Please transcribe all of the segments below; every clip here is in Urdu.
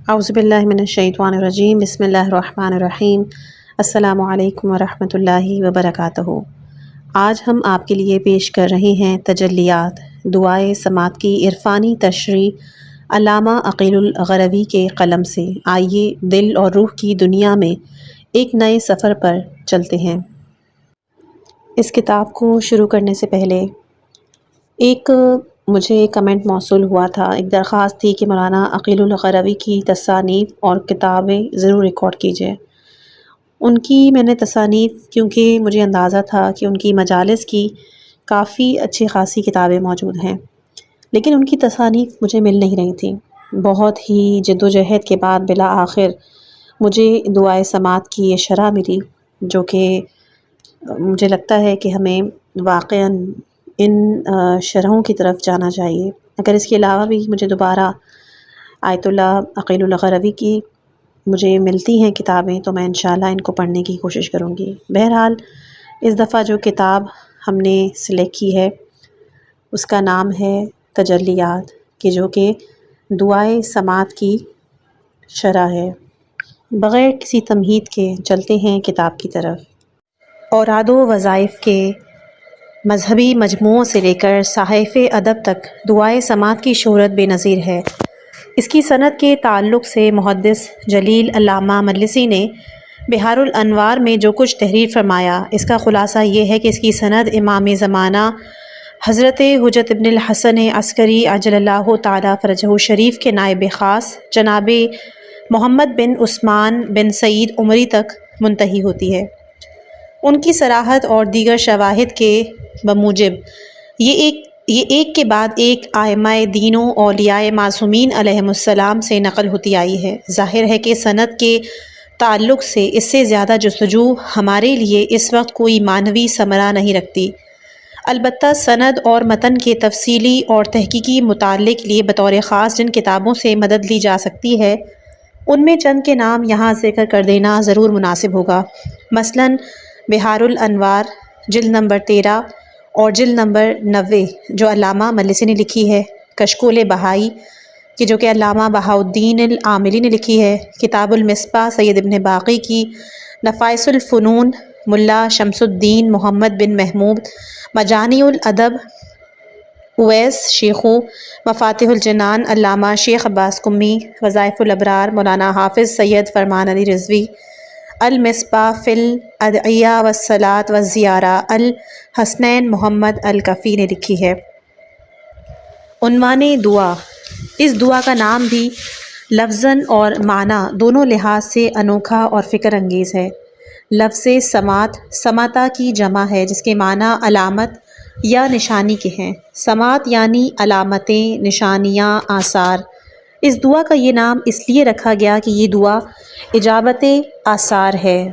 اعوذ باللہ من الشیطان الرجیم بسم اللہ الرحمن الرحیم السلام علیکم ورحمۃ اللہ وبرکاتہ۔ آج ہم آپ کے لیے پیش کر رہے ہیں تجلیات دعائے سماعت کی عرفانی تشریح علامہ عقیل الغروی کے قلم سے۔ آئیے دل اور روح کی دنیا میں ایک نئے سفر پر چلتے ہیں۔ اس کتاب کو شروع کرنے سے پہلے مجھے کمنٹ موصول ہوا تھا، ایک درخواست تھی کہ مولانا عقیل الغروی کی تصانیف اور کتابیں ضرور ریکارڈ کیجیے۔ ان کی میں نے تصانیف، کیونکہ مجھے اندازہ تھا کہ ان کی مجالس کی کافی اچھی خاصی کتابیں موجود ہیں، لیکن ان کی تصانیف مجھے مل نہیں رہی تھیں۔ بہت ہی جد و جہد کے بعد بالآخر مجھے دعائے سماعت کی یہ شرح ملی، جو کہ مجھے لگتا ہے کہ ہمیں واقعاً ان شرحوں کی طرف جانا چاہیے۔ اگر اس کے علاوہ بھی مجھے دوبارہ آیت اللہ عقیل الغروی کی مجھے ملتی ہیں کتابیں تو میں انشاءاللہ ان کو پڑھنے کی کوشش کروں گی۔ بہرحال اس دفعہ جو کتاب ہم نے سلیکٹ کی ہے اس کا نام ہے تجلیات، جو کہ دعائے سماعت کی شرح ہے۔ بغیر کسی تمہید کے چلتے ہیں کتاب کی طرف۔ اوراد و وظائف کے مذہبی مجموعوں سے لے کر صحائف ادب تک دعائے سماعت کی شہرت بے نظیر ہے۔ اس کی سند کے تعلق سے محدث جلیل علامہ مجلسی نے بحار الانوار میں جو کچھ تحریر فرمایا، اس کا خلاصہ یہ ہے کہ اس کی سند امام زمانہ حضرت حجت ابن الحسن عسکری عجل اللہ تعالی فرجہ شریف کے نائب خاص جناب محمد بن عثمان بن سعید عمری تک منتہی ہوتی ہے۔ ان کی صراحت اور دیگر شواہد کے بموجب یہ ایک کے بعد ایک ائمہ دین و اولیاء معصومین علیہم السلام سے نقل ہوتی آئی ہے۔ ظاہر ہے کہ سند کے تعلق سے اس سے زیادہ جستجو ہمارے لیے اس وقت کوئی معنوی ثمرہ نہیں رکھتی۔ البتہ سند اور متن کے تفصیلی اور تحقیقی مطالعے کے لیے بطور خاص جن کتابوں سے مدد لی جا سکتی ہے ان میں چند کے نام یہاں ذکر کر دینا ضرور مناسب ہوگا۔ مثلاً بحار الانوار جلد نمبر 13 اور جلد نمبر 90 جو علامہ مجلسی نے لکھی ہے، کشکول بہائی جو کہ علامہ بہاء الدین العاملی نے لکھی ہے، کتاب المصباح سید ابن باقی کی، نفائس الفنون ملا شمس الدین محمد بن محمود، مجانی الادب اویس شیخو، مفاتیح الجنان علامہ شیخ عباس قمی، وظائف الابرار مولانا حافظ سید فرمان علی رضوی، المصباح فی الادعیہ والصلاۃ والزیارہ الحسنین محمد الکفی نے لکھی ہے۔ عنوان دعا، اس دعا کا نام بھی لفظاً اور معنی دونوں لحاظ سے انوکھا اور فکر انگیز ہے۔ لفظ سماعت سماتا کی جمع ہے، جس کے معنی علامت یا نشانی کے ہیں۔ سماعت یعنی علامتیں، نشانیاں، آثار۔ اس دعا کا یہ نام اس لیے رکھا گیا کہ یہ دعا اجابت آثار ہے،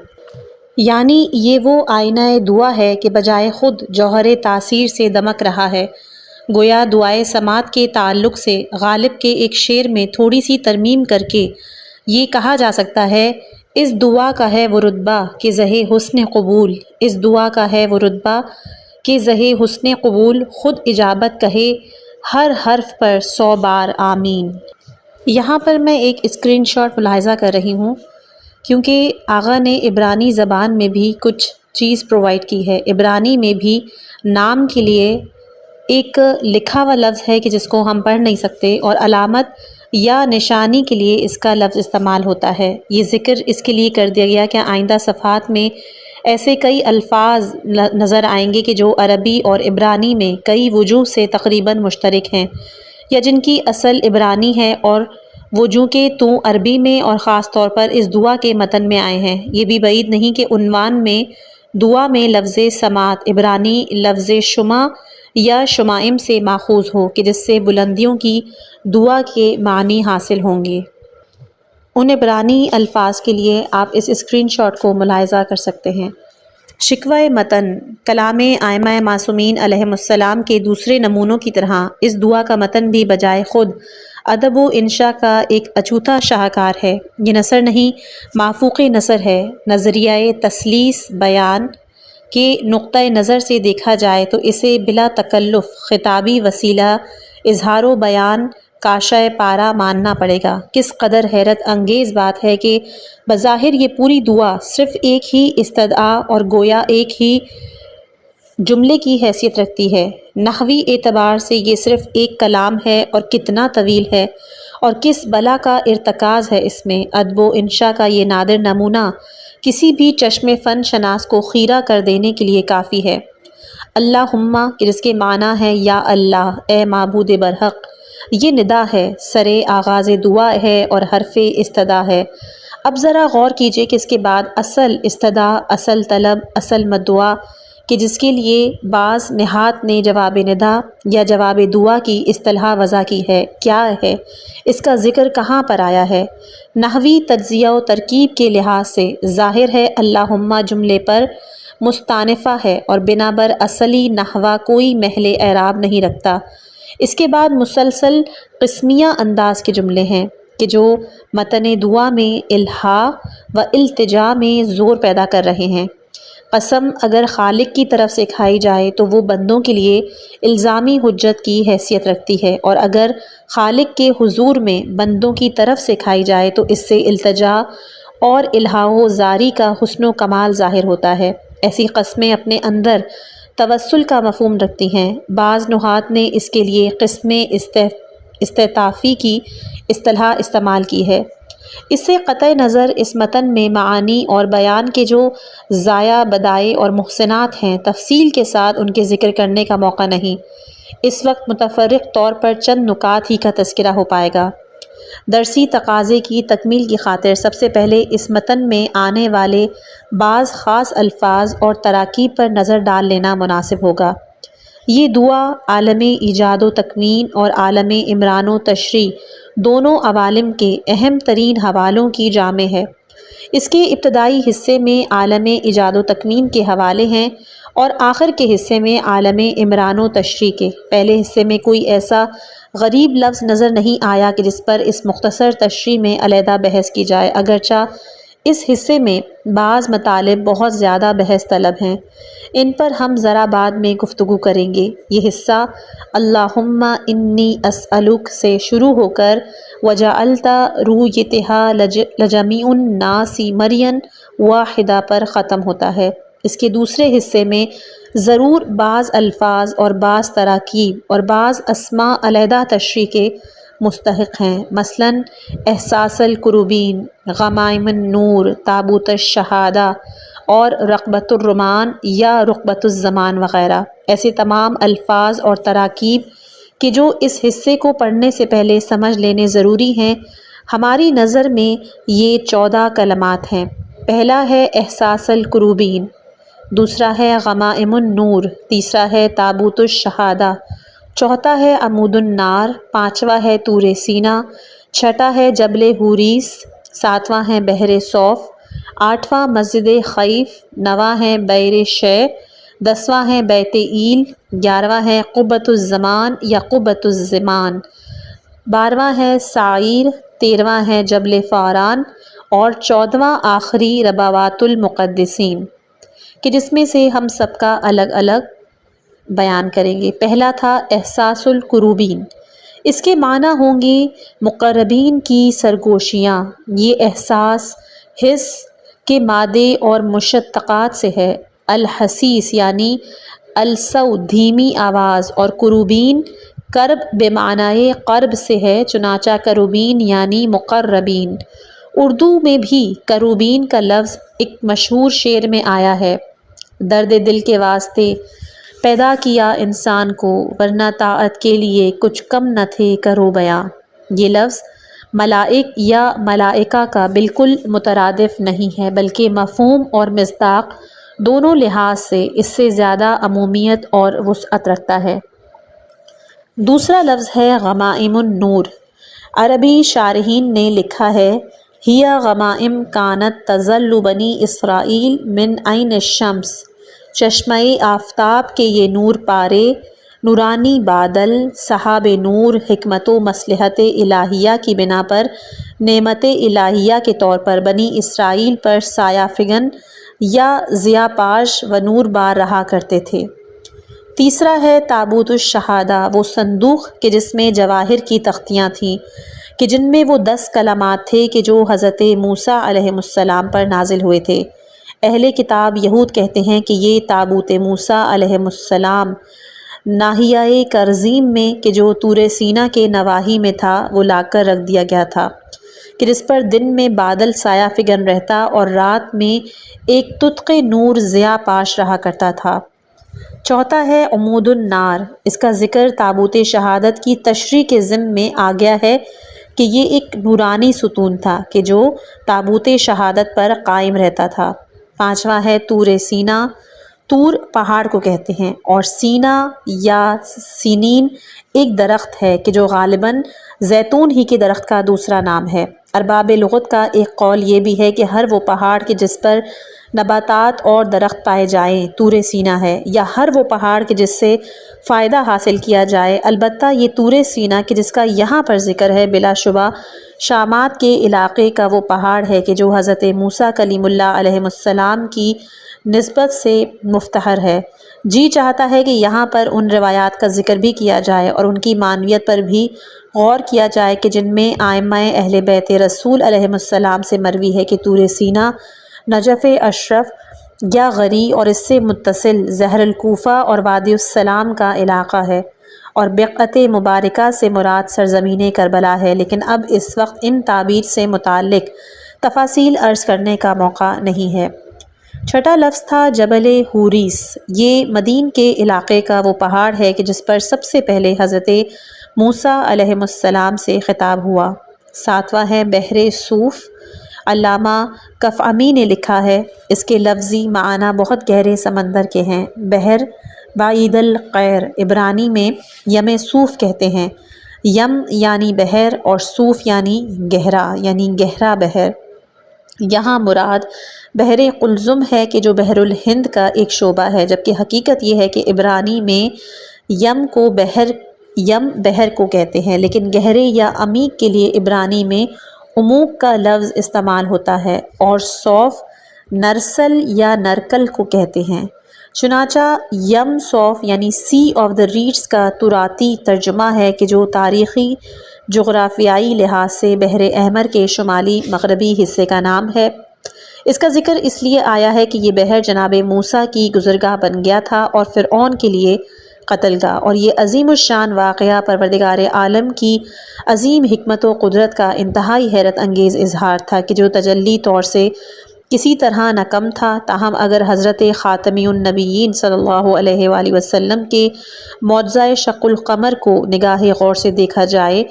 یعنی یہ وہ آئینہ دعا ہے کہ بجائے خود جوہر تاثیر سے دمک رہا ہے۔ گویا دعائے سماعت کے تعلق سے غالب کے ایک شعر میں تھوڑی سی ترمیم کر کے یہ کہا جا سکتا ہے: اس دعا کا ہے وہ رتبہ کہ زہِ حسن قبول، اس دعا کا ہے وہ رتبہ کہ زہِ حسن قبول، خود اجابت کہے ہر حرف پر 100 بار آمین۔ یہاں پر میں ایک اسکرین شاٹ ملاحظہ کر رہی ہوں، کیونکہ آغا نے عبرانی زبان میں بھی کچھ چیز پرووائڈ کی ہے۔ عبرانی میں بھی نام کے لیے ایک لکھا ہوا لفظ ہے کہ جس کو ہم پڑھ نہیں سکتے، اور علامت یا نشانی کے لیے اس کا لفظ استعمال ہوتا ہے۔ یہ ذکر اس کے لیے کر دیا گیا کہ آئندہ صفحات میں ایسے کئی الفاظ نظر آئیں گے کہ جو عربی اور عبرانی میں کئی وجوہ سے تقریباً مشترک ہیں، یا جن کی اصل عبرانی ہے اور وجوہ کے عربی میں اور خاص طور پر اس دعا کے متن میں آئے ہیں۔ یہ بھی بعید نہیں کہ عنوان میں دعا میں لفظ سماعت عبرانی لفظ شمع یا شمائم سے ماخوذ ہو، کہ جس سے بلندیوں کی دعا کے معنی حاصل ہوں گے۔ ان عبرانی الفاظ کے لیے آپ اس اسکرین شاٹ کو ملاحظہ کر سکتے ہیں۔ شکوہ متن کلام ائمہ معصومین علیہم السلام کے دوسرے نمونوں کی طرح اس دعا کا متن بھی بجائے خود ادب و انشاء کا ایک اچھوتا شاہکار ہے۔ یہ نثر نہیں، مافوق نثر ہے۔ نظریہ تثلیث بیان کے نقطۂ نظر سے دیکھا جائے تو اسے بلا تکلف خطابی وسیلہ اظہار و بیان کاشائے پارا ماننا پڑے گا۔ کس قدر حیرت انگیز بات ہے کہ بظاہر یہ پوری دعا صرف ایک ہی استدعا اور گویا ایک ہی جملے کی حیثیت رکھتی ہے۔ نحوی اعتبار سے یہ صرف ایک کلام ہے، اور کتنا طویل ہے، اور کس بلا کا ارتکاز ہے اس میں۔ ادب و انشاء کا یہ نادر نمونہ کسی بھی چشم فن شناس کو خیرہ کر دینے کے لیے کافی ہے۔ اللہم، کہ جس کے معنی ہے یا اللہ، اے معبود برحق، یہ ندا ہے، سرے آغاز دعا ہے اور حرف استدعا ہے۔ اب ذرا غور کیجئے کہ اس کے بعد اصل استدعا، اصل طلب، اصل مدعا، کہ جس کے لیے بعض نحات نے جواب ندا یا جواب دعا کی اصطلاح وضع کی ہے، کیا ہے؟ اس کا ذکر کہاں پر آیا ہے؟ نحوی تجزیہ و ترکیب کے لحاظ سے ظاہر ہے اللہم جملے پر مستانفہ ہے اور بنا بر اصلی نحوہ کوئی محل اعراب نہیں رکھتا۔ اس کے بعد مسلسل قسمیہ انداز کے جملے ہیں کہ جو متن دعا میں الہا و التجا میں زور پیدا کر رہے ہیں۔ قسم اگر خالق کی طرف سے کھائی جائے تو وہ بندوں کے لیے الزامی حجت کی حیثیت رکھتی ہے، اور اگر خالق کے حضور میں بندوں کی طرف سے کھائی جائے تو اس سے التجا اور الہا و زاری کا حسن و کمال ظاہر ہوتا ہے۔ ایسی قسمیں اپنے اندر توسل کا مفہوم رکھتی ہیں۔ بعض نحات نے اس کے لیے قسم استعطافی کی اصطلاح استعمال کی ہے۔ اس سے قطع نظر اس متن میں معانی اور بیان کے جو ضایع بدائع اور محسنات ہیں، تفصیل کے ساتھ ان کے ذکر کرنے کا موقع نہیں۔ اس وقت متفرق طور پر چند نکات ہی کا تذکرہ ہو پائے گا۔ درسی تقاضے کی تکمیل کی خاطر سب سے پہلے اس متن میں آنے والے بعض خاص الفاظ اور تراکیب پر نظر ڈال لینا مناسب ہوگا۔ یہ دعا عالم ایجاد و تکوین اور عالم عمران و تشریع دونوں عوالم کے اہم ترین حوالوں کی جامع ہے۔ اس کے ابتدائی حصے میں عالم ایجاد و تکوین کے حوالے ہیں اور آخر کے حصے میں عالم عمران و تشریع کے۔ پہلے حصے میں کوئی ایسا غریب لفظ نظر نہیں آیا کہ جس پر اس مختصر تشریح میں علیحدہ بحث کی جائے، اگرچہ اس حصے میں بعض مطالب بہت زیادہ بحث طلب ہیں۔ ان پر ہم ذرا بعد میں گفتگو کریں گے۔ یہ حصہ اللہم انی اسألک سے شروع ہو کر وجعلت رویتہا لجمیع الناس مرین واحدہ پر ختم ہوتا ہے۔ اس کے دوسرے حصے میں ضرور بعض الفاظ اور بعض تراکیب اور بعض اسماء علیحدہ تشریح کے مستحق ہیں، مثلاً احساس الکروبین، غمائم النور، تابوت الشہادہ اور رقبۃ الرمان یا رقبۃ الزمان وغیرہ۔ ایسے تمام الفاظ اور تراکیب کہ جو اس حصے کو پڑھنے سے پہلے سمجھ لینے ضروری ہیں، ہماری نظر میں یہ 14 کلمات ہیں۔ پہلا ہے احساس الکروبین، دوسرا ہے غمائم النور، تیسرا ہے تابوت الشہادہ، چوتھا ہے عمود النار، پانچواں ہے طور سینہ، چھٹا ہے جبل حوریس، ساتواں ہے بحر صوف، آٹھواں مسجد خیف، نواں ہے بئر شے، دسواں ہے بیت ایل، گیارہواں ہے قبۃ الزمان یا قبۃ الزمان، بارہواں ہے سعیر، تیرہواں ہے جبل فاران، اور چودہواں آخری ربوات المقدسین، کہ جس میں سے ہم سب کا الگ الگ بیان کریں گے۔ پہلا تھا احساس الکروبین، اس کے معنی ہوں گے مقربین کی سرگوشیاں۔ یہ احساس حس کے مادے اور مشتقات سے ہے۔ الحسیس یعنی السو دھیمی آواز، اور کروبین کرب بمعنی قرب سے ہے، چنانچہ کروبین یعنی مقربین۔ اردو میں بھی کروبین کا لفظ ایک مشہور شعر میں آیا ہے: درد دل کے واسطے پیدا کیا انسان کو، ورنہ طاعت کے لیے کچھ کم نہ تھے کرو بیاں۔ یہ لفظ ملائک یا ملائکہ کا بالکل مترادف نہیں ہے، بلکہ مفہوم اور مصداق دونوں لحاظ سے اس سے زیادہ عمومیت اور وسعت رکھتا ہے۔ دوسرا لفظ ہے غمائم النور۔ عربی شارحین نے لکھا ہے: ہی غمائم کانت تظل بنی اسرائیل من عین الشمس، چشمہ آفتاب کے یہ نور پارے، نورانی بادل، سحاب نور، حکمت و مصلحت الہیہ کی بنا پر نعمت الہیہ کے طور پر بنی اسرائیل پر سایہ فگن یا ضیاء پاش و نور بار رہا کرتے تھے۔ تیسرا ہے تابوت الشہادہ، وہ صندوق کہ جس میں جواہر کی تختیاں تھیں کہ جن میں وہ 10 کلمات تھے کہ جو حضرت موسیٰ علیہ السلام پر نازل ہوئے تھے۔ اہل کتاب یہود کہتے ہیں کہ یہ تابوت موسیٰ علیہ السلام ناحیہ کرزیم میں کہ جو طور سینا کے نواحی میں تھا وہ لا کر رکھ دیا گیا تھا کہ جس پر دن میں بادل سایہ فگن رہتا اور رات میں ایک تتق نور ضیاء پاش رہا کرتا تھا۔ چوتھا ہے عمود النار، اس کا ذکر تابوت شہادت کی تشریح کے ضمن میں آ گیا ہے کہ یہ ایک نورانی ستون تھا کہ جو تابوت شہادت پر قائم رہتا تھا۔ پانچواں ہے طور سینا، طور پہاڑ کو کہتے ہیں اور سینا یا سینین ایک درخت ہے کہ جو غالباً زیتون ہی کے درخت کا دوسرا نام ہے۔ ارباب لغت کا ایک قول یہ بھی ہے کہ ہر وہ پہاڑ کہ جس پر نباتات اور درخت پائے جائیں طور سینا ہے، یا ہر وہ پہاڑ کہ جس سے فائدہ حاصل کیا جائے، البتہ یہ طور سینا کہ جس کا یہاں پر ذکر ہے بلا شبہ شامات کے علاقے کا وہ پہاڑ ہے کہ جو حضرت موسیٰ کلیم اللہ علیہ السلام کی نسبت سے مفتخر ہے۔ جی چاہتا ہے کہ یہاں پر ان روایات کا ذکر بھی کیا جائے اور ان کی معنویت پر بھی غور کیا جائے کہ جن میں ائمہ اہل بیت رسول علیہ السلام سے مروی ہے کہ طور سینا نجف اشرف یا غری اور اس سے متصل زہر الکوفہ اور وادی السلام کا علاقہ ہے، اور بقعت مبارکہ سے مراد سرزمین کربلا ہے، لیکن اب اس وقت ان تعبیر سے متعلق تفاصیل عرض کرنے کا موقع نہیں ہے۔ چھٹا لفظ تھا جبل حوریس، یہ مدین کے علاقے کا وہ پہاڑ ہے کہ جس پر سب سے پہلے حضرت موسیٰ علیہ السلام سے خطاب ہوا۔ ساتواں ہے بحر صوف، علامہ کفعمی نے لکھا ہے اس کے لفظی معنی بہت گہرے سمندر کے ہیں۔ بحر بعید القیر عبرانی میں یم صوف کہتے ہیں، یم یعنی بحر اور صوف یعنی گہرا، یعنی گہرا بحر۔ یہاں مراد بحر قلزم ہے کہ جو بحر الہند کا ایک شعبہ ہے، جبکہ حقیقت یہ ہے کہ عبرانی میں یم بحر کو کہتے ہیں، لیکن گہرے یا عمیق کے لیے عبرانی میں عموق کا لفظ استعمال ہوتا ہے، اور صوف نرسل یا نرکل کو کہتے ہیں۔ چنانچہ یم صوف یعنی سی آف دا ریڈس کا تراتی ترجمہ ہے کہ جو تاریخی جغرافیائی لحاظ سے بحر احمر کے شمالی مغربی حصے کا نام ہے۔ اس کا ذکر اس لیے آیا ہے کہ یہ بحر جناب موسیٰ کی گزرگاہ بن گیا تھا اور فرعون کے لیے قتل گاہ، اور یہ عظیم الشان واقعہ پروردگار عالم کی عظیم حکمت و قدرت کا انتہائی حیرت انگیز اظہار تھا کہ جو تجلی طور سے کسی طرح نہ کم تھا، تاہم اگر حضرت خاتمی النبیین صلی اللہ علیہ وآلہ وسلم کے معجزہ شق القمر کو نگاہ غور سے دیکھا جائے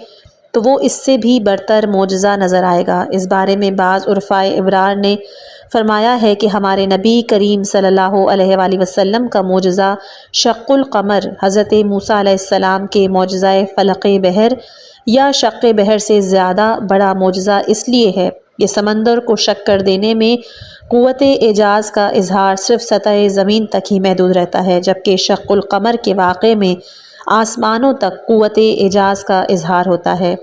تو وہ اس سے بھی برتر معجزہ نظر آئے گا۔ اس بارے میں بعض عرفائے ابرار نے فرمایا ہے کہ ہمارے نبی کریم صلی اللہ علیہ وآلہ وسلم کا معجزہ شق القمر حضرت موسیٰ علیہ السلام کے معجزہ فلق بحر یا شق بحر سے زیادہ بڑا معجزہ اس لیے ہے کہ سمندر کو شق کر دینے میں قوت اعجاز کا اظہار صرف سطح زمین تک ہی محدود رہتا ہے، جبکہ شق القمر کے واقعے میں آسمانوں تک قوت اعجاز کا اظہار ہوتا ہے۔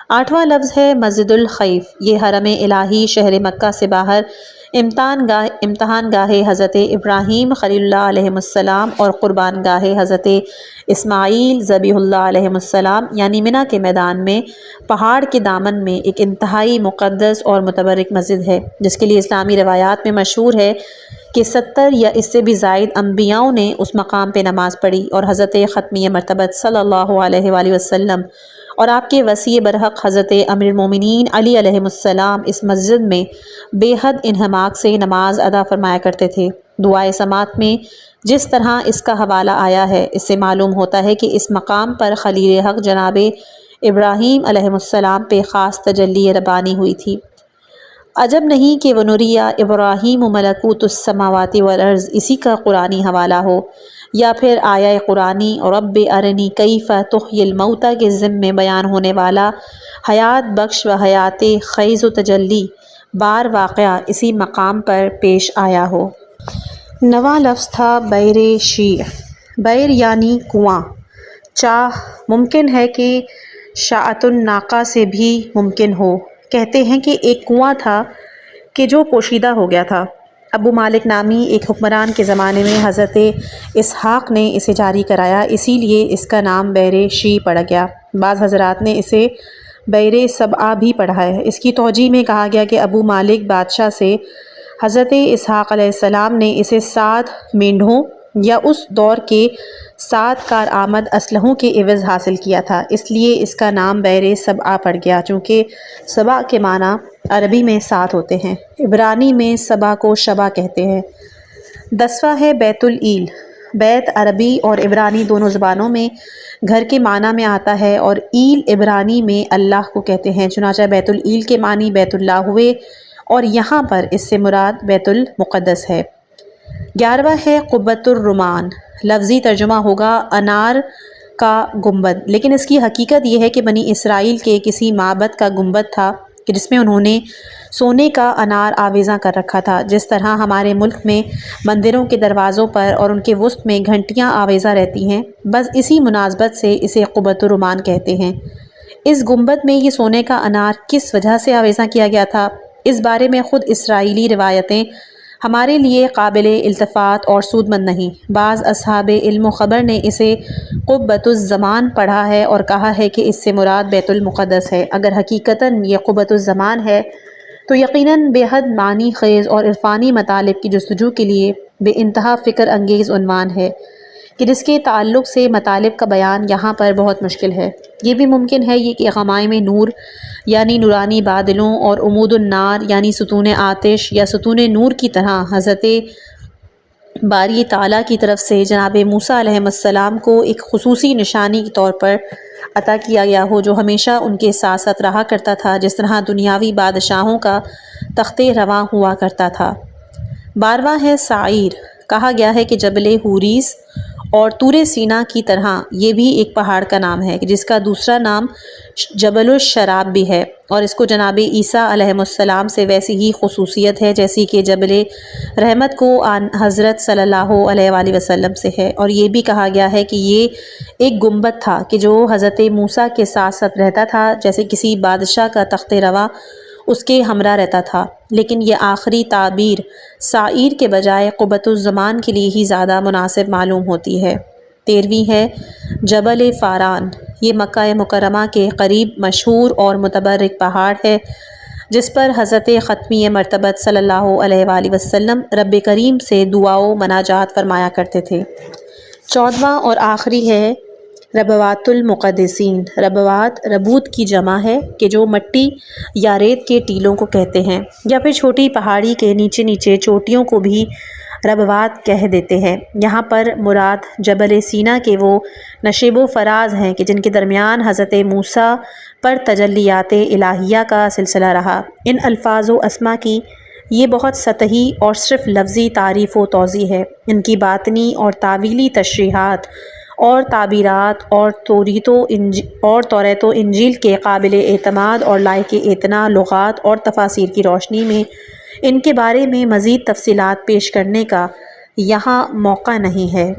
آٹھواں لفظ ہے مسجد الخیف، یہ حرم الہی شہر مکہ سے باہر امتحان گاہ حضرت ابراہیم خلیل اللہ علیہ السلام اور قربان گاہ حضرت اسماعیل ذبیح اللہ علیہ السلام یعنی منی کے میدان میں پہاڑ کے دامن میں ایک انتہائی مقدس اور متبرک مسجد ہے، جس کے لیے اسلامی روایات میں مشہور ہے کہ 70 یا اس سے بھی زائد انبیاؤں نے اس مقام پہ نماز پڑھی، اور حضرت ختمی مرتبت صلی اللہ علیہ وآلہ وسلم اور آپ کے وسیع برحق حضرت امیر المومنین علی علیہ السلام اس مسجد میں بے حد انہماک سے نماز ادا فرمایا کرتے تھے۔ دعائے سماعت میں جس طرح اس کا حوالہ آیا ہے، اس سے معلوم ہوتا ہے کہ اس مقام پر خلیل حق جناب ابراہیم علیہ السلام پہ خاص تجلی ربانی ہوئی تھی۔ عجب نہیں کہ وَنُرِیَ ابراہیم ملکوت السماوات والارض اسی کا قرآنی حوالہ ہو، یا پھر آیہ قرآنی رب ارنی کیف تحیی الموتیٰ کے ضمن میں بیان ہونے والا حیات بخش و حیات خیز و تجلی بار واقعہ اسی مقام پر پیش آیا ہو۔ نواں لفظ تھا بئر شیع، بئر یعنی کنواں، چاہ ممکن ہے کہ شاعت الناقہ سے بھی ممکن ہو۔ کہتے ہیں کہ ایک کنواں تھا کہ جو پوشیدہ ہو گیا تھا، ابو مالک نامی ایک حکمران کے زمانے میں حضرت اسحاق نے اسے جاری کرایا، اسی لیے اس کا نام بئر شی پڑ گیا۔ بعض حضرات نے اسے بئر سبعہ بھی پڑھا ہے۔ اس کی توجیہ میں کہا گیا کہ ابو مالک بادشاہ سے حضرت اسحاق علیہ السلام نے اسے 7 مینڈھوں یا اس دور کے 7 کارآمد اسلحوں کے عوض حاصل کیا تھا، اس لیے اس کا نام بئر سبعہ پڑ گیا، چونکہ سبع کے معنی عربی میں 7 ہوتے ہیں، عبرانی میں سبع کو شبع کہتے ہیں۔ 10واں ہے بیت العیل۔ بیت عربی اور عبرانی دونوں زبانوں میں گھر کے معنی میں آتا ہے اور عیل عبرانی میں اللہ کو کہتے ہیں، چنانچہ بیت العیل کے معنی بیت اللہ ہوئے اور یہاں پر اس سے مراد بیت المقدس ہے۔ 11واں ہے قبۃ الرمان۔ لفظی ترجمہ ہوگا انار کا گنبد، لیکن اس کی حقیقت یہ ہے کہ بنی اسرائیل کے کسی معبد کا گنبد تھا کہ جس میں انہوں نے سونے کا انار آویزاں کر رکھا تھا، جس طرح ہمارے ملک میں مندروں کے دروازوں پر اور ان کے وسط میں گھنٹیاں آویزاں رہتی ہیں، بس اسی مناسبت سے اسے قبۃ الرمان کہتے ہیں۔ اس گنبد میں یہ سونے کا انار کس وجہ سے آویزاں کیا گیا تھا، اس بارے میں خود اسرائیلی روایتیں ہمارے لیے قابل التفات اور سود مند نہیں۔ بعض اصحاب علم و خبر نے اسے قبۃ الزمان پڑھا ہے اور کہا ہے کہ اس سے مراد بیت المقدس ہے۔ اگر حقیقتاً یہ قبۃ الزمان ہے تو یقیناً بے حد معنی خیز اور عرفانی مطالب کی جستجو کے لیے بے انتہا فکر انگیز عنوان ہے کہ جس کے تعلق سے مطالب کا بیان یہاں پر بہت مشکل ہے۔ یہ بھی ممکن ہے کہ غمائم نور یعنی نورانی بادلوں اور عمود النار یعنی ستون آتش یا ستون نور کی طرح حضرت باری تعالیٰ کی طرف سے جناب موسیٰ علیہ السلام کو ایک خصوصی نشانی کے طور پر عطا کیا گیا ہو، جو ہمیشہ ان کے ساتھ ساتھ رہا کرتا تھا، جس طرح دنیاوی بادشاہوں کا تخت رواں ہوا کرتا تھا۔ 12واں ہے سعیر۔ کہا گیا ہے کہ جبل حوریس اور طور سینا کی طرح یہ بھی ایک پہاڑ کا نام ہے جس کا دوسرا نام جبل الشراب بھی ہے، اور اس کو جناب عیسیٰ علیہ السلام سے ویسی ہی خصوصیت ہے جیسی کہ جبل رحمت کو آن حضرت صلی اللہ علیہ وآلہ وسلم سے ہے۔ اور یہ بھی کہا گیا ہے کہ یہ ایک گنبد تھا کہ جو حضرت موسیٰ کے ساتھ ساتھ رہتا تھا، جیسے کسی بادشاہ کا تخت رواں اس کے ہمراہ رہتا تھا، لیکن یہ آخری تعبیر سعیر کے بجائے قبۃ الزمان کے لیے ہی زیادہ مناسب معلوم ہوتی ہے۔ 13ویں ہے جبل فاران۔ یہ مکہ مکرمہ کے قریب مشہور اور متبرک پہاڑ ہے جس پر حضرت ختمی مرتبت صلی اللہ علیہ وآلہ وسلم رب کریم سے دعا و مناجات فرمایا کرتے تھے۔ 14واں اور آخری ہے ربوات المقدسین۔ ربوات ربوت کی جمع ہے کہ جو مٹی یا ریت کے ٹیلوں کو کہتے ہیں، یا پھر چھوٹی پہاڑی کے نیچے نیچے چوٹیوں کو بھی ربوات کہہ دیتے ہیں۔ یہاں پر مراد جبل سینا کے وہ نشیب و فراز ہیں کہ جن کے درمیان حضرت موسیٰ پر تجلیات الہیہ کا سلسلہ رہا۔ ان الفاظ و اسما کی یہ بہت سطحی اور صرف لفظی تعریف و توضیح ہے، ان کی باطنی اور تعویلی تشریحات اور تعبیرات اور توریت و انجیل کے قابل اعتماد اور لائق اعتنا لغات اور تفاسیر کی روشنی میں ان کے بارے میں مزید تفصیلات پیش کرنے کا یہاں موقع نہیں ہے۔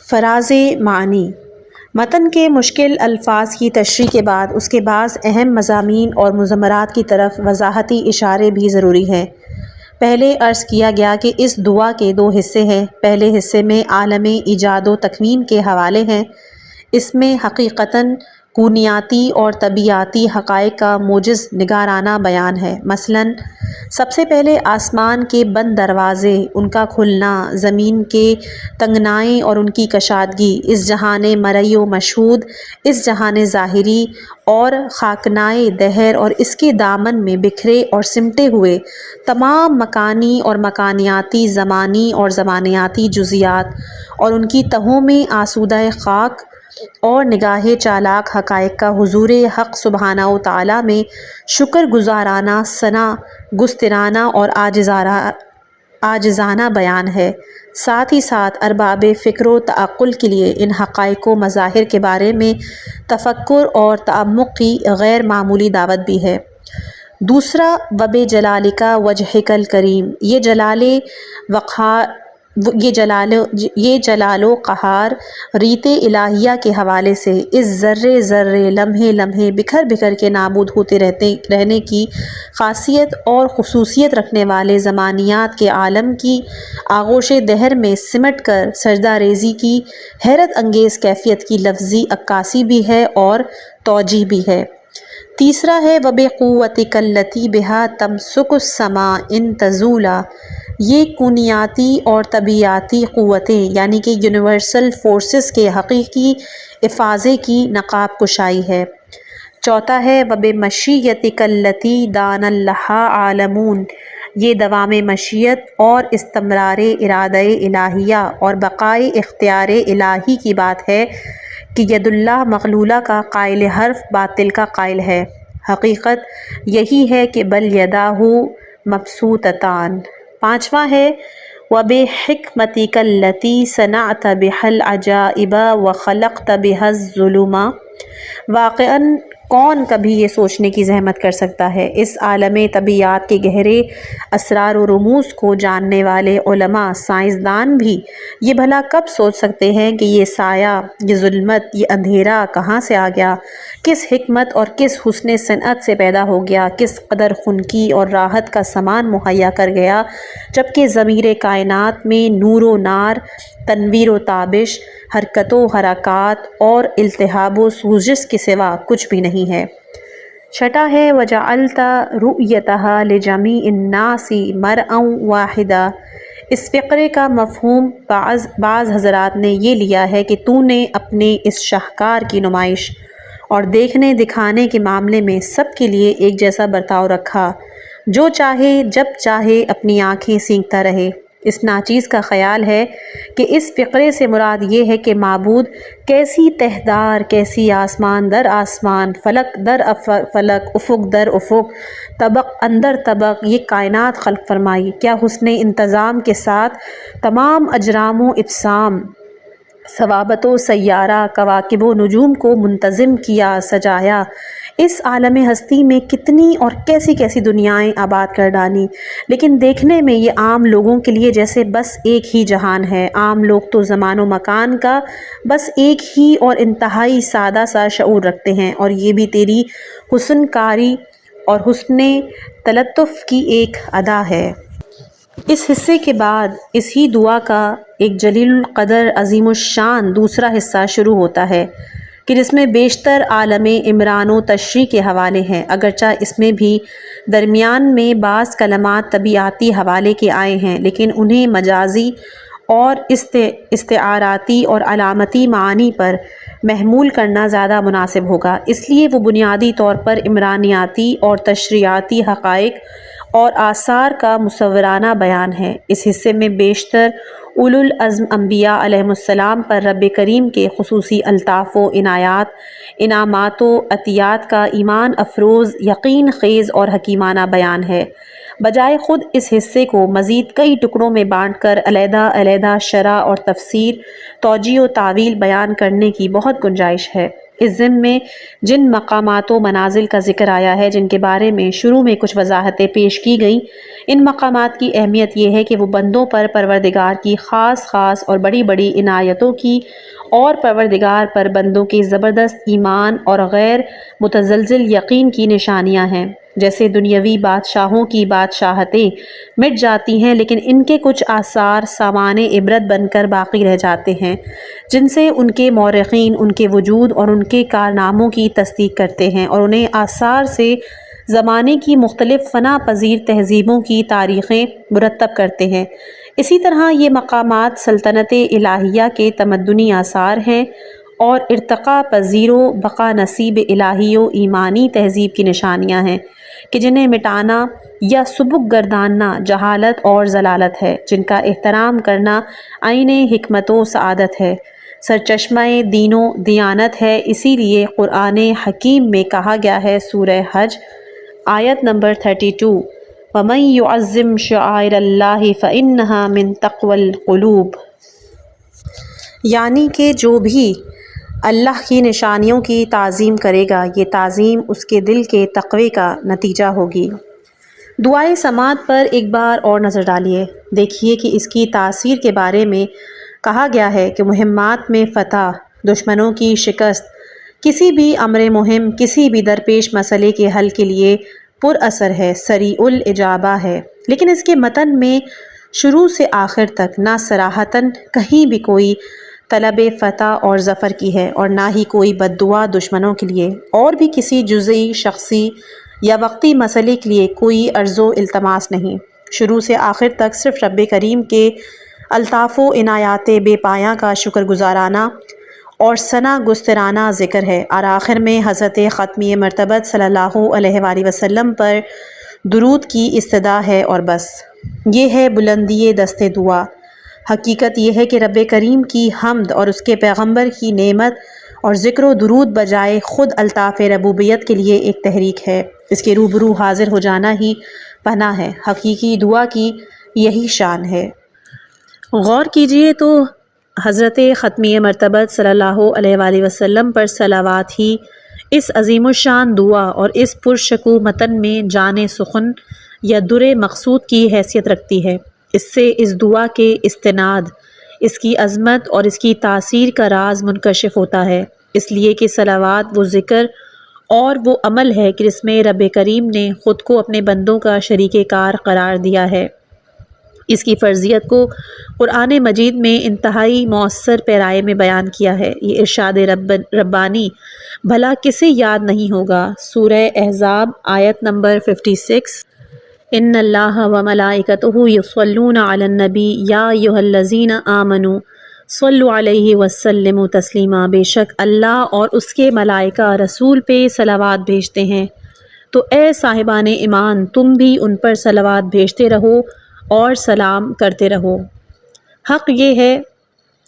فراز معنی۔ متن کے مشکل الفاظ کی تشریح کے بعد اس کے بعض اہم مضامین اور مضمرات کی طرف وضاحتی اشارے بھی ضروری ہیں۔ پہلے عرض کیا گیا کہ اس دعا کے 2 حصے ہیں۔ پہلے حصے میں عالم ایجاد و تکوین کے حوالے ہیں۔ اس میں حقیقتاً کونیاتی اور طبیعیاتی حقائق کا موجز نگارانہ بیان ہے۔ مثلاً سب سے پہلے آسمان کے بند دروازے، ان کا کھلنا، زمین کے تنگنائیں اور ان کی کشادگی، اس جہان مرئی و مشہود، اس جہان ظاہری اور خاکنائے دہر اور اس کے دامن میں بکھرے اور سمٹے ہوئے تمام مکانی اور مکانیاتی، زمانی اور زمانیاتی جزیات اور ان کی تہوں میں آسودہ خاک اور نگاہ چالاک حقائق کا حضور حق سبحانہ و تعالیٰ میں شکر گزارانہ، ثنا گسترانہ اور عاجزانہ بیان ہے۔ ساتھ ہی ساتھ ارباب فکر و تعقل کے لیے ان حقائق و مظاہر کے بارے میں تفکر اور تعمق کی غیر معمولی دعوت بھی ہے۔ دوسرا، وب جلالک وجہک الکریم، یہ جلال یہ جلال و قہار ریت الہیہ کے حوالے سے اس ذرے ذرے لمحے لمحے بکھر بکھر کے نابود ہوتے رہنے کی خاصیت اور خصوصیت رکھنے والے زمانیات کے عالم کی آغوش دہر میں سمٹ کر سجدہ ریزی کی حیرت انگیز کیفیت کی لفظی عکاسی بھی ہے اور توجیہ بھی ہے۔ تیسرا ہے وَبِقُوَّتِكَ الَّتِي بِهَا تَمْسُكُ السَّمَاءَ إِن تَزُولَا، یہ کونیاتی اور طبیعیاتی قوتیں یعنی کہ یونیورسل فورسز کے حقیقی افاضے کی نقاب کشائی ہے۔ چوتھا ہے وَبِمَشِيَّتِكَ الَّتِي دَانَ لَهَا عَالَمُونَ، یہ دوام مشیت اور استمرار ارادہ الہیہ اور بقائے اختیار الہی کی بات ہے کہ ید اللہ مغلولہ کا قائل حرف باطل کا قائل ہے۔ حقیقت یہی ہے کہ بل یداہ مبسوطتان۔ پانچواں ہے وَبِحِکْمَتِكَ الَّتِي صَنَعْتَ بِهَا الْعَجَائِبَ وَخَلَقْتَ بِهَا الظُّلُمَ، واقعاً کون کبھی یہ سوچنے کی زحمت کر سکتا ہے، اس عالم طبیعات کے گہرے اسرار و رموز کو جاننے والے علماء سائنسدان بھی یہ بھلا کب سوچ سکتے ہیں کہ یہ سایہ، یہ ظلمت، یہ اندھیرا کہاں سے آ گیا، کس حکمت اور کس حسن صنعت سے پیدا ہو گیا، کس قدر خنکی اور راحت کا سامان مہیا کر گیا، جبکہ ضمیر کائنات میں نور و نار، تنویر و تابش، حرکت و حرکات اور التہاب و سوزش کے سوا کچھ بھی نہیں ہے۔ چھٹا ہے وَجَعَلْتَ رُؤْيَتَهَا لِجَمِيعِ النَّاسِ مَرْءً وَاحِدًا، اس فقرے کا مفہوم بعض حضرات نے یہ لیا ہے کہ تو نے اپنے اس شاہکار کی نمائش اور دیکھنے دکھانے کے معاملے میں سب کے لیے ایک جیسا برتاؤ رکھا، جو چاہے جب چاہے اپنی آنکھیں سینکتا رہے۔ اس ناچیز کا خیال ہے کہ اس فقرے سے مراد یہ ہے کہ معبود کیسی تہدار، کیسی آسمان در آسمان، فلک در فلک، افق در افق، طبق اندر طبق یہ کائنات خلق فرمائی، کیا حسن انتظام کے ساتھ تمام اجرام و اجسام، ثوابت و سیارہ، کواکب و نجوم کو منتظم کیا، سجایا، اس عالم ہستی میں کتنی اور کیسی کیسی دنیائیں آباد کر ڈالی، لیکن دیکھنے میں یہ عام لوگوں کے لیے جیسے بس ایک ہی جہان ہے۔ عام لوگ تو زمان و مکان کا بس ایک ہی اور انتہائی سادہ سا شعور رکھتے ہیں، اور یہ بھی تیری حسن کاری اور حسن تلطف کی ایک ادا ہے۔ اس حصے کے بعد اس ہی دعا کا ایک جلیل القدر عظیم الشان دوسرا حصہ شروع ہوتا ہے کہ جس میں بیشتر عالم عمران و تشریح کے حوالے ہیں، اگرچہ اس میں بھی درمیان میں بعض کلمات طبیعیاتی حوالے کے آئے ہیں، لیکن انہیں مجازی اور استعاراتی اور علامتی معانی پر محمول کرنا زیادہ مناسب ہوگا، اس لیے وہ بنیادی طور پر عمرانیاتی اور تشریعاتی حقائق اور آثار کا مصورانہ بیان ہے۔ اس حصے میں بیشتر اولو العزم انبیاء علیہم السلام پر رب کریم کے خصوصی الطاف و انعامات و عطیات کا ایمان افروز، یقین خیز اور حکیمانہ بیان ہے۔ بجائے خود اس حصے کو مزید کئی ٹکڑوں میں بانٹ کر علیحدہ علیحدہ شرح اور تفسیر، توجیہ و تعویل بیان کرنے کی بہت گنجائش ہے۔ اس ضمن میں جن مقامات و منازل کا ذکر آیا ہے، جن کے بارے میں شروع میں کچھ وضاحتیں پیش کی گئیں، ان مقامات کی اہمیت یہ ہے کہ وہ بندوں پر پروردگار کی خاص اور بڑی بڑی عنایتوں کی اور پروردگار پر بندوں کے زبردست ایمان اور غیر متزلزل یقین کی نشانیاں ہیں۔ جیسے دنیاوی بادشاہوں کی بادشاہتیں مٹ جاتی ہیں، لیکن ان کے کچھ آثار سامان عبرت بن کر باقی رہ جاتے ہیں، جن سے ان کے مورخین ان کے وجود اور ان کے کارناموں کی تصدیق کرتے ہیں، اور انہیں آثار سے زمانے کی مختلف فنا پذیر تہذیبوں کی تاریخیں مرتب کرتے ہیں۔ اسی طرح یہ مقامات سلطنت الہیہ کے تمدنی آثار ہیں اور ارتقاء پذیر و بقا نصیب الہی و ایمانی تہذیب کی نشانیاں ہیں کہ جنہیں مٹانا یا سبک گرداننا جہالت اور ضلالت ہے، جن کا احترام کرنا عین حکمت و سعادت ہے، سرچشمہ دین و دیانت ہے۔ اسی لیے قرآن حکیم میں کہا گیا ہے، سورہ حج آیت نمبر 32، وَمَن يُعَظِّمْ شَعَائِرَ اللَّهِ فَإِنَّهَا مِن تَقْوَى الْقُلُوبِ، یعنی کہ جو بھی اللہ کی نشانیوں کی تعظیم کرے گا، یہ تعظیم اس کے دل کے تقوی کا نتیجہ ہوگی۔ دعائے سماعت پر ایک بار اور نظر ڈالیے، دیکھیے کہ اس کی تاثیر کے بارے میں کہا گیا ہے کہ مہمات میں فتح، دشمنوں کی شکست، کسی بھی امر مہم، کسی بھی درپیش مسئلے کے حل کے لیے پر اثر ہے، سریع الاجابہ ہے۔ لیکن اس کے متن میں شروع سے آخر تک نہ صراحتاً کہیں بھی کوئی طلب فتح اور ظفر کی ہے اور نہ ہی کوئی بد دعا دشمنوں کے لیے، اور بھی کسی جزئی، شخصی یا وقتی مسئلے کے لیے کوئی عرض و التماس نہیں۔ شروع سے آخر تک صرف رب کریم کے الطاف و عنایات بے پایاں کا شکر گزارانہ اور ثنا گسترانہ ذکر ہے، اور آخر میں حضرت ختمی مرتبت صلی اللہ علیہ وآلہ وسلم پر درود کی استدعا ہے، اور بس۔ یہ ہے بلندی دست دعا۔ حقیقت یہ ہے کہ رب کریم کی حمد اور اس کے پیغمبر کی نعمت اور ذکر و درود بجائے خود الطاف ربوبیت کے لیے ایک تحریک ہے۔ اس کے روبرو حاضر ہو جانا ہی پناہ ہے۔ حقیقی دعا کی یہی شان ہے۔ غور کیجئے تو حضرت ختمی مرتبت صلی اللہ علیہ وآلہ وسلم پر صلوات ہی اس عظیم الشان دعا اور اس پرشکوہ متن میں جان سخن یا در مقصود کی حیثیت رکھتی ہے۔ اس سے اس دعا کے استناد، اس کی عظمت اور اس کی تاثیر کا راز منکشف ہوتا ہے، اس لیے کہ صلوات وہ ذکر اور وہ عمل ہے کہ جس میں رب کریم نے خود کو اپنے بندوں کا شریک کار قرار دیا ہے۔ اس کی فرضیت کو قرآن مجید میں انتہائی مؤثر پیرائے میں بیان کیا ہے۔ یہ ارشاد ربانی بھلا کسے یاد نہیں ہوگا؟ سورہ احزاب آیت نمبر 56، ان اللہ وملائکتہ یصلون علی النبی یا ایھا الذین آمنوا صلوا علیہ وسلموا تسلیما۔ بے شک اللہ اور اس کے ملائکہ رسول پہ صلوات بھیجتے ہیں، تو اے صاحبان ایمان تم بھی ان پر صلوات بھیجتے رہو اور سلام کرتے رہو۔ حق یہ ہے،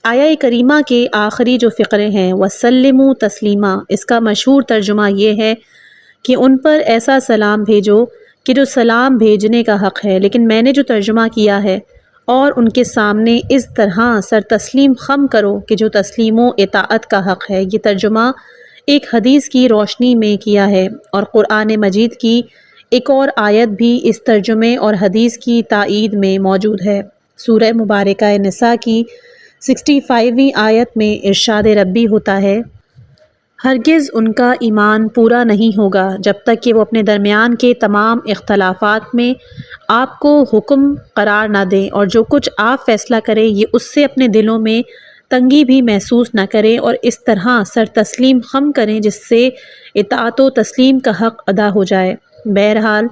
آیہ کریمہ کے آخری جو فقرے ہیں وسلموا تسلیما، اس کا مشہور ترجمہ یہ ہے کہ ان پر ایسا سلام بھیجو کہ جو سلام بھیجنے کا حق ہے، لیکن میں نے جو ترجمہ کیا ہے اور ان کے سامنے اس طرح سر تسلیم خم کرو کہ جو تسلیم و اطاعت کا حق ہے، یہ ترجمہ ایک حدیث کی روشنی میں کیا ہے، اور قرآن مجید کی ایک اور آیت بھی اس ترجمے اور حدیث کی تائید میں موجود ہے۔ سورہ مبارکہ نساء کی 65ویں آیت میں ارشاد ربی ہوتا ہے، ہرگز ان کا ایمان پورا نہیں ہوگا جب تک کہ وہ اپنے درمیان کے تمام اختلافات میں آپ کو حکم قرار نہ دیں، اور جو کچھ آپ فیصلہ کریں یہ اس سے اپنے دلوں میں تنگی بھی محسوس نہ کریں، اور اس طرح سر تسلیم خم کریں جس سے اطاعت و تسلیم کا حق ادا ہو جائے۔ بہرحال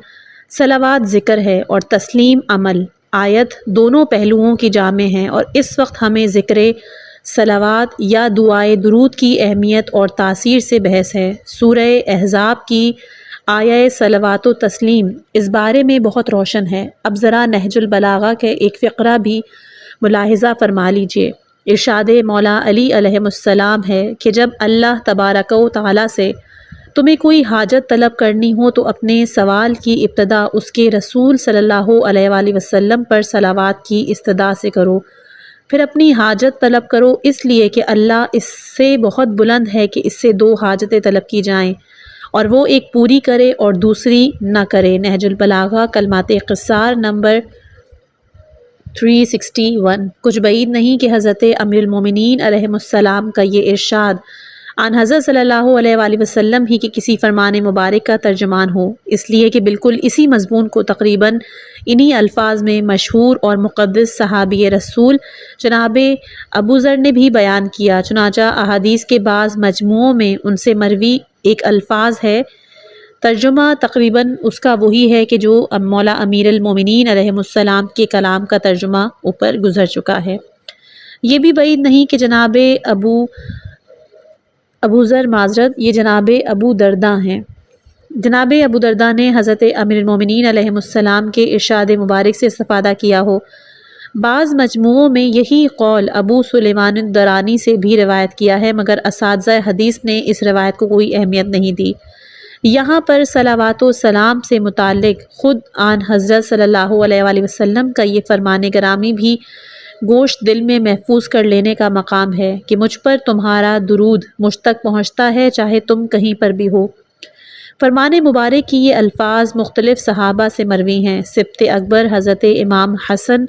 صلوات ذکر ہے اور تسلیم عمل، آیت دونوں پہلوؤں کی جامع ہیں، اور اس وقت ہمیں ذکر صلوات یا دعائے درود کی اہمیت اور تاثیر سے بحث ہے۔ سورہ احزاب کی آیہ صلوات و تسلیم اس بارے میں بہت روشن ہے۔ اب ذرا نہج البلاغہ کے ایک فقرہ بھی ملاحظہ فرما لیجئے۔ ارشاد مولا علی علیہ السلام ہے کہ جب اللہ تبارک و تعالیٰ سے تمہیں کوئی حاجت طلب کرنی ہو تو اپنے سوال کی ابتدا اس کے رسول صلی اللہ علیہ وآلہ وسلم پر صلوات کی استدعا سے کرو، پھر اپنی حاجت طلب کرو، اس لیے کہ اللہ اس سے بہت بلند ہے کہ اس سے دو حاجتیں طلب کی جائیں اور وہ ایک پوری کرے اور دوسری نہ کرے۔ نہج البلاغہ کلمات قصار نمبر 361۔ کچھ بعید نہیں کہ حضرت امیر المومنین علیہ السلام کا یہ ارشاد آن حضرت صلی اللہ علیہ وآلہ وسلم ہی کے کسی فرمان مبارک کا ترجمان ہو، اس لیے کہ بالکل اسی مضمون کو تقریباً انہی الفاظ میں مشہور اور مقدس صحابی رسول جناب ابو ذر نے بھی بیان کیا۔ چنانچہ احادیث کے بعض مجموعوں میں ان سے مروی ایک الفاظ ہے، ترجمہ تقریباً اس کا وہی ہے کہ جو مولا امیر المومنین علیہ السلام کے کلام کا ترجمہ اوپر گزر چکا ہے۔ یہ بھی بعید نہیں کہ جناب ابو ذر معذرت یہ جناب ابو درداء ہیں۔ جناب ابو درداء نے حضرت امیر المومنین علیہ السلام کے ارشاد مبارک سے استفادہ کیا ہو۔ بعض مجموعوں میں یہی قول ابو سلیمان الدرانی سے بھی روایت کیا ہے، مگر اساتذہ حدیث نے اس روایت کو کوئی اہمیت نہیں دی۔ یہاں پر صلوات و سلام سے متعلق خود آن حضرت صلی اللہ علیہ وآلہ وسلم کا یہ فرمان گرامی بھی گوشت دل میں محفوظ کر لینے کا مقام ہے کہ مجھ پر تمہارا درود مجھ تک پہنچتا ہے چاہے تم کہیں پر بھی ہو۔ فرمان مبارک کی یہ الفاظ مختلف صحابہ سے مروی ہیں۔ سبط اکبر حضرت امام حسن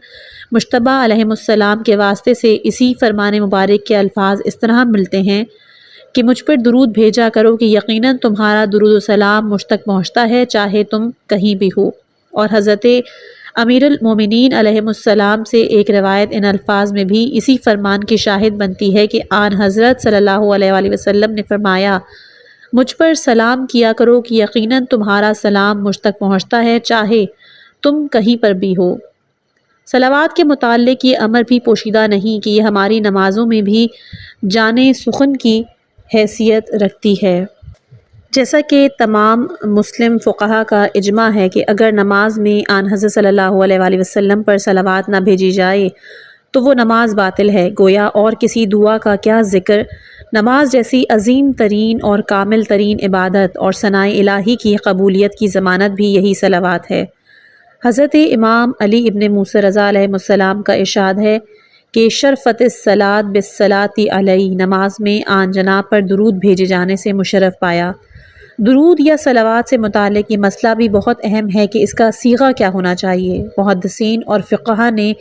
مجتبیٰ علیہ السلام کے واسطے سے اسی فرمان مبارک کے الفاظ اس طرح ملتے ہیں کہ مجھ پر درود بھیجا کرو کہ یقیناً تمہارا درود و سلام مجھ تک پہنچتا ہے چاہے تم کہیں بھی ہو۔ اور حضرت امیر المومنین علیہ السلام سے ایک روایت ان الفاظ میں بھی اسی فرمان کی شاہد بنتی ہے کہ آن حضرت صلی اللہ علیہ وآلہ وسلم نے فرمایا، مجھ پر سلام کیا کرو کہ یقیناً تمہارا سلام مجھ تک پہنچتا ہے چاہے تم کہیں پر بھی ہو۔ صلوات کے متعلق یہ امر بھی پوشیدہ نہیں کہ یہ ہماری نمازوں میں بھی جان سخن کی حیثیت رکھتی ہے۔ جیسا کہ تمام مسلم فقہا کا اجماع ہے کہ اگر نماز میں آن حضرت صلی اللہ علیہ وآلہ وسلم پر صلوات نہ بھیجی جائے تو وہ نماز باطل ہے۔ گویا اور کسی دعا کا کیا ذکر، نماز جیسی عظیم ترین اور کامل ترین عبادت اور ثناء الہی کی قبولیت کی ضمانت بھی یہی صلوات ہے۔ حضرت امام علی ابن موسیٰ رضا علیہ السلام کا ارشاد ہے کہ شرفت الصلاۃ بالصلاۃ علیہ، نماز میں آن جناب پر درود بھیجے جانے سے مشرف پایا۔ درود یا صلوات سے متعلق یہ مسئلہ بھی بہت اہم ہے کہ اس کا صیغہ کیا ہونا چاہیے۔ محدثین اور فقہا نے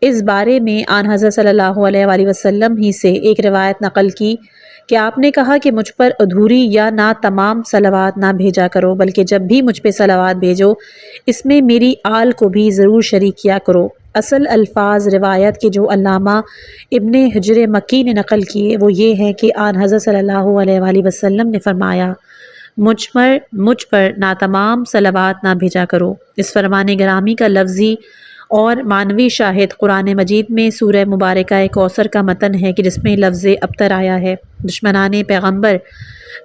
اس بارے میں آن حضرت صلی اللہ علیہ وآلہ وسلم ہی سے ایک روایت نقل کی کہ آپ نے کہا کہ مجھ پر ادھوری یا نہ تمام صلوات نہ بھیجا کرو، بلکہ جب بھی مجھ پہ صلوات بھیجو اس میں میری آل کو بھی ضرور شریک کیا کرو۔ اصل الفاظ روایت کے جو علامہ ابن حجر مکی نے نقل کیے وہ یہ ہیں کہ آن حضرت صلی اللہ علیہ وآلہ وسلم نے فرمایا، مجھ پر ناتمام صلوات نہ بھیجا کرو۔ اس فرمان گرامی کا لفظی اور معنوی شاہد قرآن مجید میں سورہ مبارکہ کوثر کا متن ہے کہ جس میں لفظ ابتر آیا ہے۔ دشمنان پیغمبر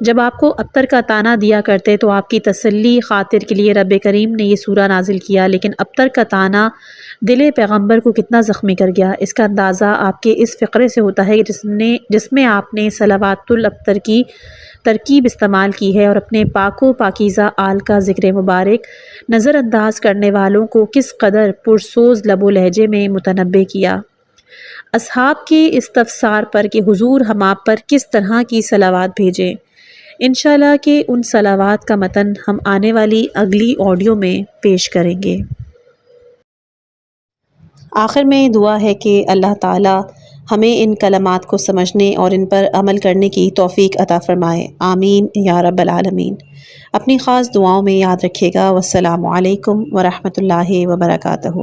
جب آپ کو ابتر کا طعنہ دیا کرتے تو آپ کی تسلی خاطر کے لیے رب کریم نے یہ سورہ نازل کیا، لیکن ابتر کا طعنہ دل پیغمبر کو کتنا زخمی کر گیا، اس کا اندازہ آپ کے اس فقرے سے ہوتا ہے جس میں آپ نے صلوات الابتر کی ترکیب استعمال کی ہے اور اپنے پاک و پاکیزہ آل کا ذکر مبارک نظر انداز کرنے والوں کو کس قدر پرسوز لب و لہجے میں متنبع کیا۔ اصحاب کے استفسار پر کہ حضور ہم آپ پر کس طرح کی صلوات بھیجیں، انشاءاللہ کہ ان صلوات کا متن ہم آنے والی اگلی آڈیو میں پیش کریں گے۔ آخر میں دعا ہے کہ اللہ تعالی ہمیں ان کلمات کو سمجھنے اور ان پر عمل کرنے کی توفیق عطا فرمائے، آمین یا رب العالمین۔ اپنی خاص دعاؤں میں یاد رکھیے گا۔ والسلام علیکم ورحمۃ اللہ وبرکاتہ۔